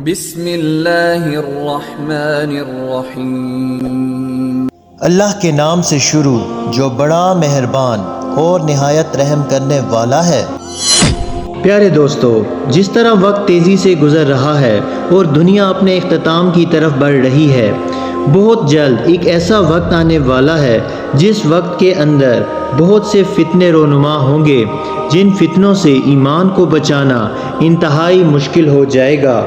بسم اللہ الرحمن الرحیم۔ اللہ کے نام سے شروع جو بڑا مہربان اور نہایت رحم کرنے والا ہے۔ پیارے دوستو، جس طرح وقت تیزی سے گزر رہا ہے اور دنیا اپنے اختتام کی طرف بڑھ رہی ہے، بہت جلد ایک ایسا وقت آنے والا ہے جس وقت کے اندر بہت سے فتنے رونما ہوں گے، جن فتنوں سے ایمان کو بچانا انتہائی مشکل ہو جائے گا۔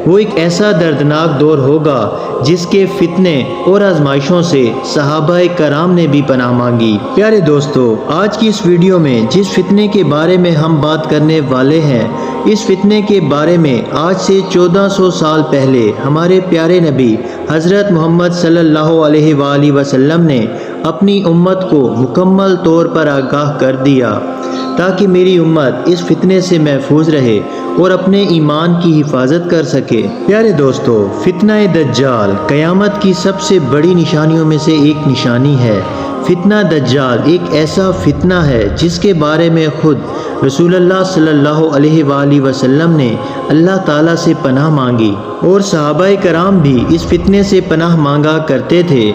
وہ ایک ایسا دردناک دور ہوگا جس کے فتنے اور آزمائشوں سے صحابہ کرام نے بھی پناہ مانگی۔ پیارے دوستو، آج کی اس ویڈیو میں جس فتنے کے بارے میں ہم بات کرنے والے ہیں، اس فتنے کے بارے میں آج سے 1400 سال پہلے ہمارے پیارے نبی حضرت محمد صلی اللہ علیہ وآلہ وسلم نے اپنی امت کو مکمل طور پر آگاہ کر دیا تاکہ میری امت اس فتنے سے محفوظ رہے اور اپنے ایمان کی حفاظت کر سکے۔ پیارے دوستو، فتنہ دجال قیامت کی سب سے بڑی نشانیوں میں سے ایک نشانی ہے۔ فتنہ دجال ایک ایسا فتنہ ہے جس کے بارے میں خود رسول اللہ صلی اللہ علیہ وآلہ وسلم نے اللہ تعالیٰ سے پناہ مانگی اور صحابہ کرام بھی اس فتنے سے پناہ مانگا کرتے تھے۔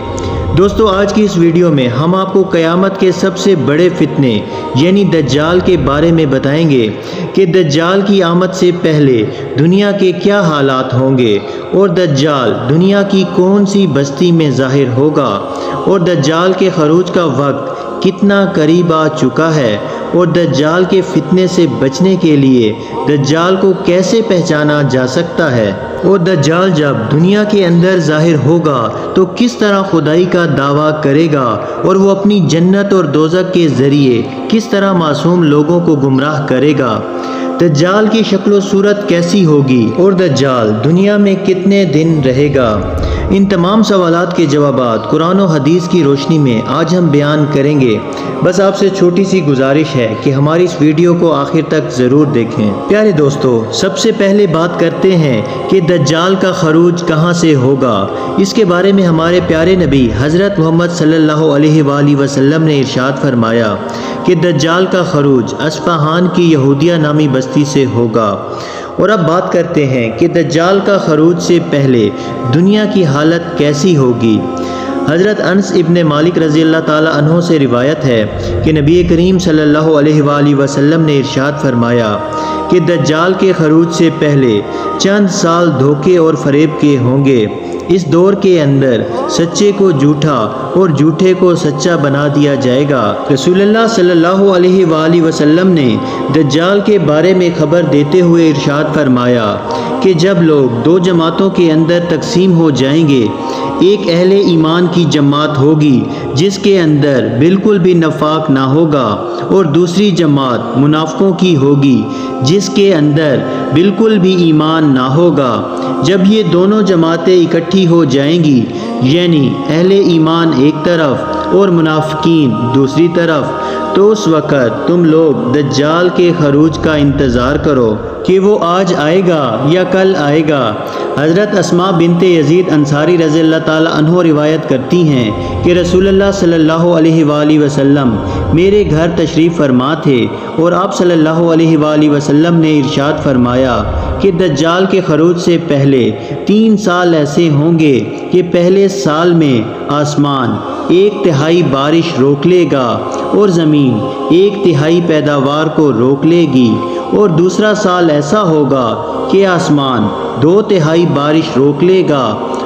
دوستو، آج کی اس ویڈیو میں ہم آپ کو قیامت کے سب سے بڑے فتنے یعنی دجال کے بارے میں بتائیں گے کہ دجال کی آمد سے پہلے دنیا کے کیا حالات ہوں گے، اور دجال دنیا کی کون سی بستی میں ظاہر ہوگا، اور دجال کے خروج کا وقت کتنا قریب آ چکا ہے، اور دجال کے فتنے سے بچنے کے لیے دجال کو کیسے پہچانا جا سکتا ہے، اور دجال جب دنیا کے اندر ظاہر ہوگا تو کس طرح خدائی کا دعویٰ کرے گا، اور وہ اپنی جنت اور دوزخ کے ذریعے کس طرح معصوم لوگوں کو گمراہ کرے گا، دجال کی شکل و صورت کیسی ہوگی، اور دجال دنیا میں کتنے دن رہے گا۔ ان تمام سوالات کے جوابات قرآن و حدیث کی روشنی میں آج ہم بیان کریں گے۔ بس آپ سے چھوٹی سی گزارش ہے کہ ہماری اس ویڈیو کو آخر تک ضرور دیکھیں۔ پیارے دوستو، سب سے پہلے بات کرتے ہیں کہ دجال کا خروج کہاں سے ہوگا۔ اس کے بارے میں ہمارے پیارے نبی حضرت محمد صلی اللہ علیہ وآلہ وسلم نے ارشاد فرمایا کہ دجال کا خروج اصفہان کی یہودیہ نامی بستی سے ہوگا۔ اور اب بات کرتے ہیں کہ دجال کا خروج سے پہلے دنیا کی حالت کیسی ہوگی۔ حضرت انس ابن مالک رضی اللہ تعالیٰ عنہ سے روایت ہے کہ نبی کریم صلی اللہ علیہ وآلہ وسلم نے ارشاد فرمایا کہ دجال کے خروج سے پہلے چند سال دھوکے اور فریب کے ہوں گے۔ اس دور کے اندر سچے کو جھوٹا اور جھوٹے کو سچا بنا دیا جائے گا۔ رسول اللہ صلی اللہ علیہ وآلہ وسلم نے دجال کے بارے میں خبر دیتے ہوئے ارشاد فرمایا کہ جب لوگ دو جماعتوں کے اندر تقسیم ہو جائیں گے، ایک اہل ایمان کی جماعت ہوگی جس کے اندر بالکل بھی نفاق نہ ہوگا، اور دوسری جماعت منافقوں کی ہوگی جس کے اندر بالکل بھی ایمان نہ ہوگا۔ جب یہ دونوں جماعتیں اکٹھی ہو جائیں گی، یعنی اہل ایمان ایک طرف اور منافقین دوسری طرف، تو اس وقت تم لوگ دجال کے خروج کا انتظار کرو کہ وہ آج آئے گا یا کل آئے گا۔ حضرت اسماء بنت یزید انصاری رضی اللہ تعالیٰ عنہ روایت کرتی ہیں کہ رسول اللہ صلی اللہ علیہ وآلہ وسلم میرے گھر تشریف فرما تھے، اور آپ صلی اللہ علیہ وآلہ وسلم نے ارشاد فرمایا کہ دجال کے خروج سے پہلے 3 سال ایسے ہوں گے کہ پہلے سال میں آسمان 1/3 بارش روک لے گا اور زمین 1/3 پیداوار کو روک لے گی، اور دوسرا سال ایسا ہوگا کہ آسمان 2/3 بارش روک لے گا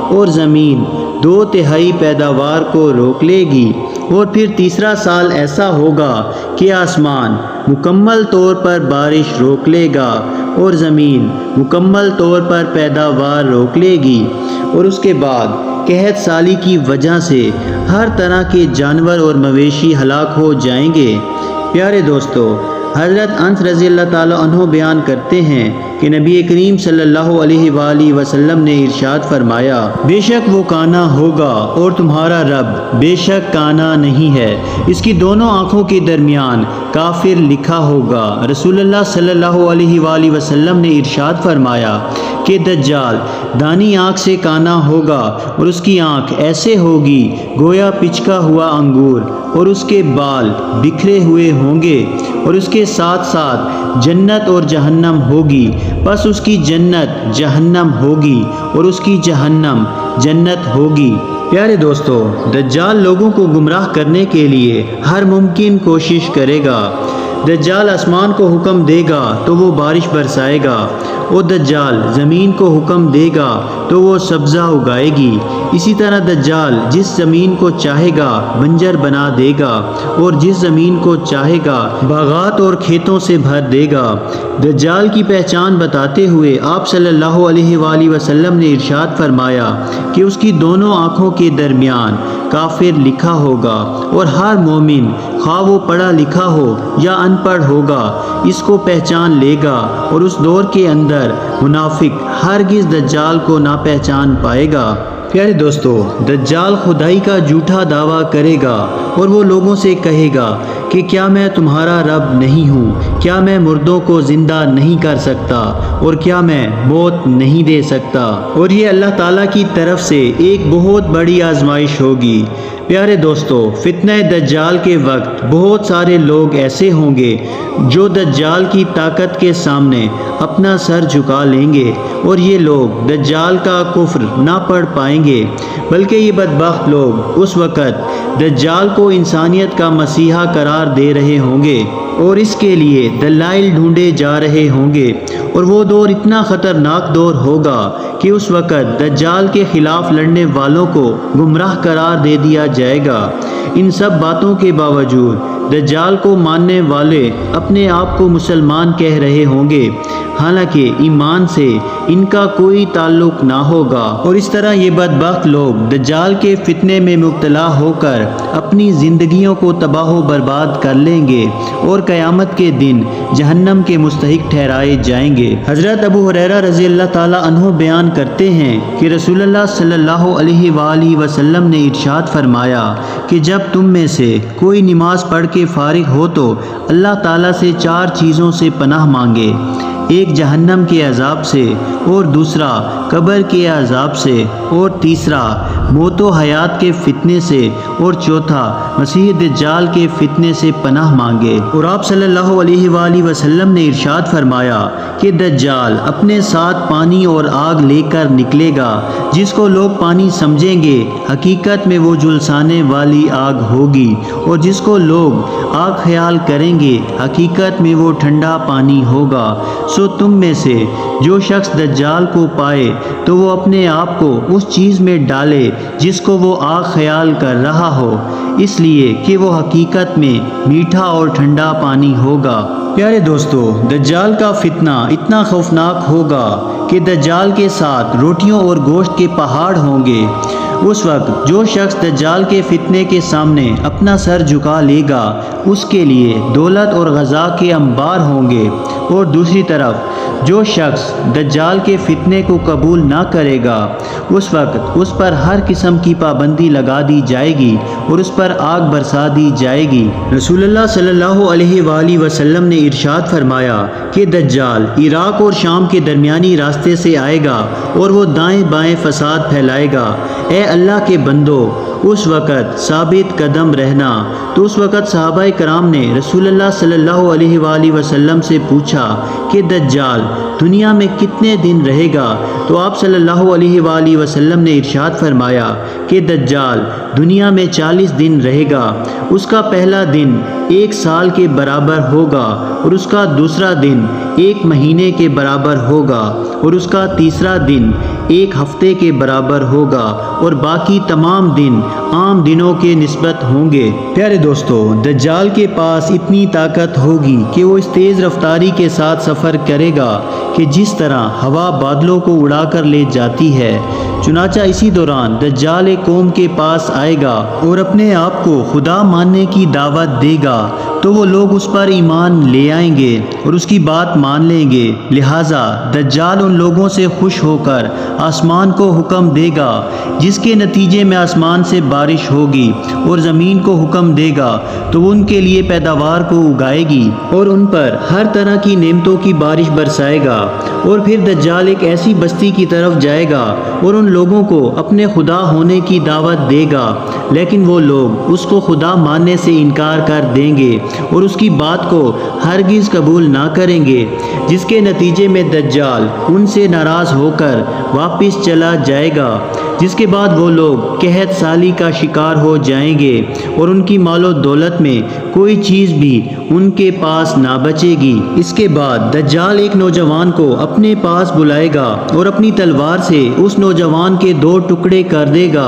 اور زمین 2/3 پیداوار کو روک لے گی، اور پھر تیسرا سال ایسا ہوگا کہ آسمان مکمل طور پر بارش روک لے گا اور زمین مکمل طور پر پیداوار روک لے گی، اور اس کے بعد قحط سالی کی وجہ سے ہر طرح کے جانور اور مویشی ہلاک ہو جائیں گے۔ پیارے دوستو، حضرت انس رضی اللہ تعالیٰ عنہ بیان کرتے ہیں کہ نبی کریم صلی اللہ علیہ وآلہ وسلم نے ارشاد فرمایا، بے شک وہ کانا ہوگا اور تمہارا رب بے شک کانا نہیں ہے، اس کی دونوں آنکھوں کے درمیان کافر لکھا ہوگا۔ رسول اللہ صلی اللہ علیہ وآلہ وسلم نے ارشاد فرمایا کہ دجال دانی آنکھ سے کانا ہوگا، اور اس کی آنکھ ایسے ہوگی گویا پچکا ہوا انگور، اور اس کے بال بکھرے ہوئے ہوں گے، اور اس کے ساتھ ساتھ جنت اور جہنم ہوگی، پس اس کی جنت جہنم ہوگی اور اس کی جہنم جنت ہوگی۔ پیارے دوستو، دجال لوگوں کو گمراہ کرنے کے لیے ہر ممکن کوشش کرے گا۔ دجال آسمان کو حکم دے گا تو وہ بارش برسائے گا، اور دجال زمین کو حکم دے گا تو وہ سبزہ اگائے گی۔ اسی طرح دجال جس زمین کو چاہے گا بنجر بنا دے گا اور جس زمین کو چاہے گا باغات اور کھیتوں سے بھر دے گا۔ دجال کی پہچان بتاتے ہوئے آپ صلی اللہ علیہ وآلہ وسلم نے ارشاد فرمایا کہ اس کی دونوں آنکھوں کے درمیان کافر لکھا ہوگا، اور ہر مومن خواہ وہ پڑھا لکھا ہو یا ان پڑھ ہوگا اس کو پہچان لے گا، اور اس دور کے اندر منافق ہرگز دجال کو نہ پہچان پائے گا۔ پیارے دوستو، دجال خدائی کا جھوٹا دعویٰ کرے گا اور وہ لوگوں سے کہے گا کہ کیا میں تمہارا رب نہیں ہوں؟ کیا میں مردوں کو زندہ نہیں کر سکتا؟ اور کیا میں موت نہیں دے سکتا؟ اور یہ اللہ تعالیٰ کی طرف سے ایک بہت بڑی آزمائش ہوگی۔ پیارے دوستو، فتنہ دجال کے وقت بہت سارے لوگ ایسے ہوں گے جو دجال کی طاقت کے سامنے اپنا سر جھکا لیں گے، اور یہ لوگ دجال کا کفر نہ پڑھ پائیں گے، بلکہ یہ بدبخت لوگ اس وقت دجال کو انسانیت کا مسیحا قرار دے رہے ہوں گے اور اس کے لیے دلائل ڈھونڈے جا رہے ہوں گے، اور وہ دور اتنا خطرناک دور ہوگا کہ اس وقت دجال کے خلاف لڑنے والوں کو گمراہ قرار دے دیا جائے گا۔ ان سب باتوں کے باوجود دجال کو ماننے والے اپنے آپ کو مسلمان کہہ رہے ہوں گے، حالانکہ ایمان سے ان کا کوئی تعلق نہ ہوگا، اور اس طرح یہ بدبخت لوگ دجال کے فتنے میں مبتلا ہو کر اپنی زندگیوں کو تباہ و برباد کر لیں گے اور قیامت کے دن جہنم کے مستحق ٹھہرائے جائیں گے۔ حضرت ابو ہریرہ رضی اللہ تعالیٰ عنہ بیان کرتے ہیں کہ رسول اللہ صلی اللہ علیہ وآلہ وسلم نے ارشاد فرمایا کہ جب تم میں سے کوئی نماز پڑھ کے فارغ ہو تو اللہ تعالیٰ سے 4 چیزوں سے پناہ مانگے، ایک جہنم کے عذاب سے، اور دوسرا قبر کے عذاب سے، اور تیسرا موت و حیات کے فتنے سے، اور چوتھا مسیح دجال کے فتنے سے پناہ مانگے۔ اور آپ صلی اللہ علیہ وآلہ وسلم نے ارشاد فرمایا کہ دجال اپنے ساتھ پانی اور آگ لے کر نکلے گا، جس کو لوگ پانی سمجھیں گے حقیقت میں وہ جلسانے والی آگ ہوگی، اور جس کو لوگ آگ خیال کریں گے حقیقت میں وہ ٹھنڈا پانی ہوگا۔ سو تم میں سے جو شخص دجال کو پائے تو وہ اپنے آپ کو اس چیز میں ڈالے جس کو وہ آگ خیال کر رہا ہو، اس لیے کہ وہ حقیقت میں میٹھا اور ٹھنڈا پانی ہوگا۔ پیارے دوستو، دجال کا فتنہ اتنا خوفناک ہوگا کہ دجال کے ساتھ روٹیوں اور گوشت کے پہاڑ ہوں گے۔ اس وقت جو شخص دجال کے فتنے کے سامنے اپنا سر جھکا لے گا اس کے لیے دولت اور غذا کے انبار ہوں گے، اور دوسری طرف جو شخص دجال کے فتنے کو قبول نہ کرے گا اس وقت اس پر ہر قسم کی پابندی لگا دی جائے گی اور اس پر آگ برسا دی جائے گی۔ رسول اللہ صلی اللہ علیہ وآلہ وسلم نے ارشاد فرمایا کہ دجال عراق اور شام کے درمیانی راستے سے آئے گا اور وہ دائیں بائیں فساد پھیلائے گا۔ اے اللہ کے بندو، اس وقت ثابت قدم رہنا۔ تو اس وقت صحابہ کرام نے رسول اللہ صلی اللہ علیہ وآلہ وسلم سے پوچھا کہ دجال دنیا میں کتنے دن رہے گا؟ تو آپ صلی اللہ علیہ وآلہ وسلم نے ارشاد فرمایا کہ دجال دنیا میں 40 دن رہے گا۔ اس کا پہلا دن 1 سال کے برابر ہوگا، اور اس کا دوسرا دن 1 مہینے کے برابر ہوگا، اور اس کا تیسرا دن 1 ہفتے کے برابر ہوگا، اور باقی تمام دن عام دنوں کے نسبت ہوں گے۔ پیارے دوستو، دجال کے پاس اتنی طاقت ہوگی کہ وہ اس تیز رفتاری کے ساتھ سفر کرے گا کہ جس طرح ہوا بادلوں کو اڑا کر لے جاتی ہے۔ چنانچہ اسی دوران دجال ایک قوم کے پاس آئے گا اور اپنے آپ کو خدا ماننے کی دعوت دے گا، تو وہ لوگ اس پر ایمان لے آئیں گے اور اس کی بات مان لیں گے۔ لہٰذا دجال ان لوگوں سے خوش ہو کر آسمان کو حکم دے گا، جس کے نتیجے میں آسمان سے بارش ہوگی، اور زمین کو حکم دے گا تو وہ ان کے لیے پیداوار کو اگائے گی اور ان پر ہر طرح کی نعمتوں کی بارش برسائے گا، اور پھر دجال ایک ایسی بستی کی طرف جائے گا اور ان لوگوں کو اپنے خدا ہونے کی دعوت دے گا، لیکن وہ لوگ اس کو خدا ماننے سے انکار کر دیں گے اور اس کی بات کو ہرگز قبول نہ کریں گے، جس کے نتیجے میں دجال ان سے ناراض ہو کر واپس چلا جائے گا، جس کے بعد وہ لوگ قحط سالی کا شکار ہو جائیں گے اور ان کی مال و دولت میں کوئی چیز بھی ان کے پاس نہ بچے گی۔ اس کے بعد دجال ایک نوجوان کو اپنے پاس بلائے گا اور اپنی تلوار سے اس نوجوان کے 2 ٹکڑے کر دے گا۔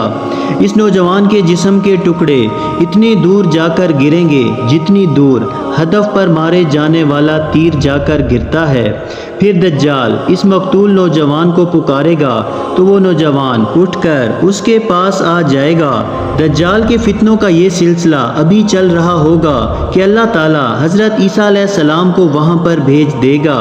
اس نوجوان کے جسم کے ٹکڑے اتنی دور جا کر گریں گے جتنی دور ہدف پر مارے جانے والا تیر جا کر گرتا ہے۔ پھر دجال اس مقتول نوجوان کو پکارے گا تو وہ نوجوان اٹھ کر اس کے پاس آ جائے گا۔ دجال کے فتنوں کا یہ سلسلہ ابھی چل رہا ہوگا کہ اللہ تعالیٰ حضرت عیسیٰ علیہ السلام کو وہاں پر بھیج دے گا۔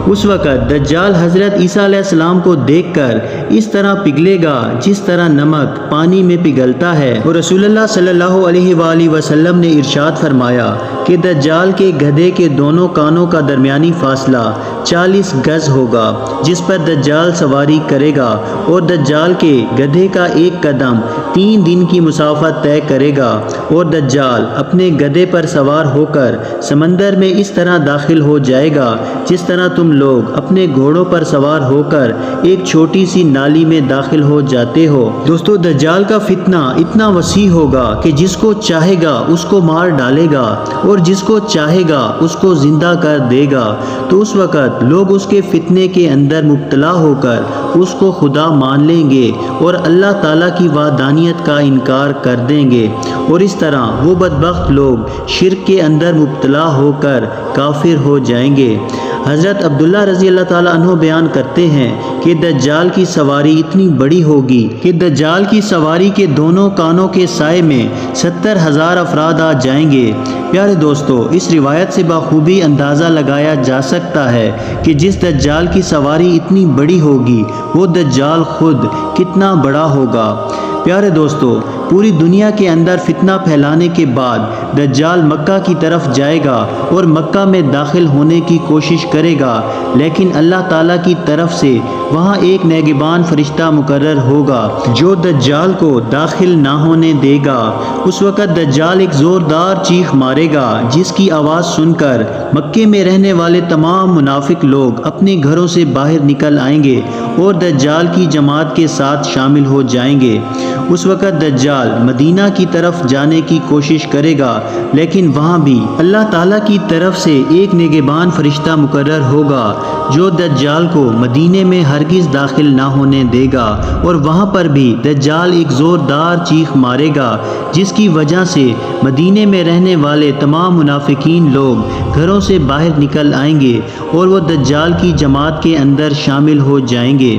اس وقت دجال حضرت عیسیٰ علیہ السلام کو دیکھ کر اس طرح پگھلے گا جس طرح نمک پانی میں پگھلتا ہے، اور رسول اللہ صلی اللہ علیہ وآلہ وسلم نے ارشاد فرمایا کہ دجال کے گدھے کے دونوں کانوں کا درمیانی فاصلہ 40 گز ہوگا، جس پر دجال سواری کرے گا، اور دجال کے گدھے کا ایک قدم 3 دن کی مسافت طے کرے گا، اور دجال اپنے گدھے پر سوار ہو کر سمندر میں اس طرح داخل ہو جائے گا جس طرح تم لوگ اپنے گھوڑوں پر سوار ہو کر ایک چھوٹی سی نالی میں داخل ہو جاتے ہو۔ دوستو، دجال کا فتنہ اتنا وسیع ہوگا کہ جس کو چاہے گا اس کو مار ڈالے گا اور جس کو چاہے گا اس کو زندہ کر دے گا، تو اس وقت لوگ اس کے فتنے کے اندر مبتلا ہو کر اس کو خدا مان لیں گے اور اللہ تعالیٰ کی وحدانیت کا انکار کر دیں گے، اور اس طرح وہ بدبخت لوگ شرک کے اندر مبتلا ہو کر کافر ہو جائیں گے۔ حضرت عبداللہ رضی اللہ تعالیٰ عنہ بیان کرتے ہیں کہ دجال کی سواری اتنی بڑی ہوگی کہ دجال کی سواری کے دونوں کانوں کے سائے میں 70,000 افراد آ جائیں گے۔ پیارے دوستو، اس روایت سے بخوبی اندازہ لگایا جا سکتا ہے کہ جس دجال کی سواری اتنی بڑی ہوگی وہ دجال خود کتنا بڑا ہوگا۔ پیارے دوستو، پوری دنیا کے اندر فتنہ پھیلانے کے بعد دجال مکہ کی طرف جائے گا اور مکہ میں داخل ہونے کی کوشش کرے گا، لیکن اللہ تعالیٰ کی طرف سے وہاں ایک نگہبان فرشتہ مقرر ہوگا جو دجال کو داخل نہ ہونے دے گا۔ اس وقت دجال ایک زوردار چیخ مارے گا جس کی آواز سن کر مکے میں رہنے والے تمام منافق لوگ اپنے گھروں سے باہر نکل آئیں گے اور دجال کی جماعت کے ساتھ شامل ہو جائیں گے۔ اس وقت دجال مدینہ کی طرف جانے کی کوشش کرے گا، لیکن وہاں بھی اللہ تعالیٰ کی طرف سے ایک نگہبان فرشتہ مقرر ہوگا جو دجال کو مدینے میں ہرگز داخل نہ ہونے دے گا، اور وہاں پر بھی دجال ایک زوردار چیخ مارے گا جس کی وجہ سے مدینے میں رہنے والے تمام منافقین لوگ گھروں سے باہر نکل آئیں گے اور وہ دجال کی جماعت کے اندر شامل ہو جائیں گے۔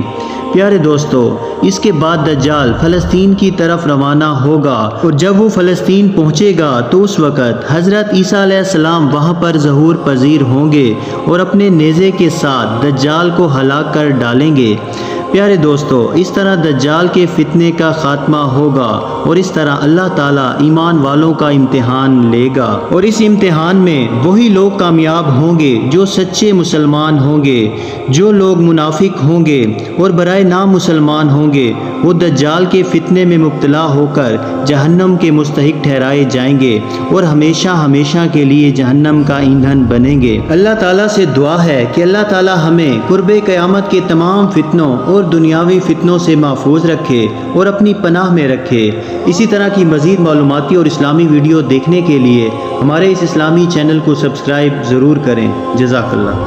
پیارے دوستو، اس کے بعد دجال فلسطین کی طرف روانہ ہوگا، اور جب وہ فلسطین پہنچے گا تو اس وقت حضرت عیسیٰ علیہ السلام وہاں پر ظہور پذیر ہوں گے اور اپنے نیزے کے ساتھ دجال کو ہلاک کر ڈالیں گے۔ پیارے دوستو، اس طرح دجال کے فتنے کا خاتمہ ہوگا اور اس طرح اللہ تعالیٰ ایمان والوں کا امتحان لے گا، اور اس امتحان میں وہی لوگ کامیاب ہوں گے جو سچے مسلمان ہوں گے۔ جو لوگ منافق ہوں گے اور برائے نام مسلمان ہوں گے وہ دجال کے فتنے میں مبتلا ہو کر جہنم کے مستحق ٹھہرائے جائیں گے اور ہمیشہ ہمیشہ کے لیے جہنم کا ایندھن بنیں گے۔ اللہ تعالیٰ سے دعا ہے کہ اللہ تعالیٰ ہمیں قرب قیامت کے تمام فتنوں اور دنیاوی فتنوں سے محفوظ رکھے اور اپنی پناہ میں رکھے۔ اسی طرح کی مزید معلوماتی اور اسلامی ویڈیو دیکھنے کے لیے ہمارے اس اسلامی چینل کو سبسکرائب ضرور کریں۔ جزاک اللہ۔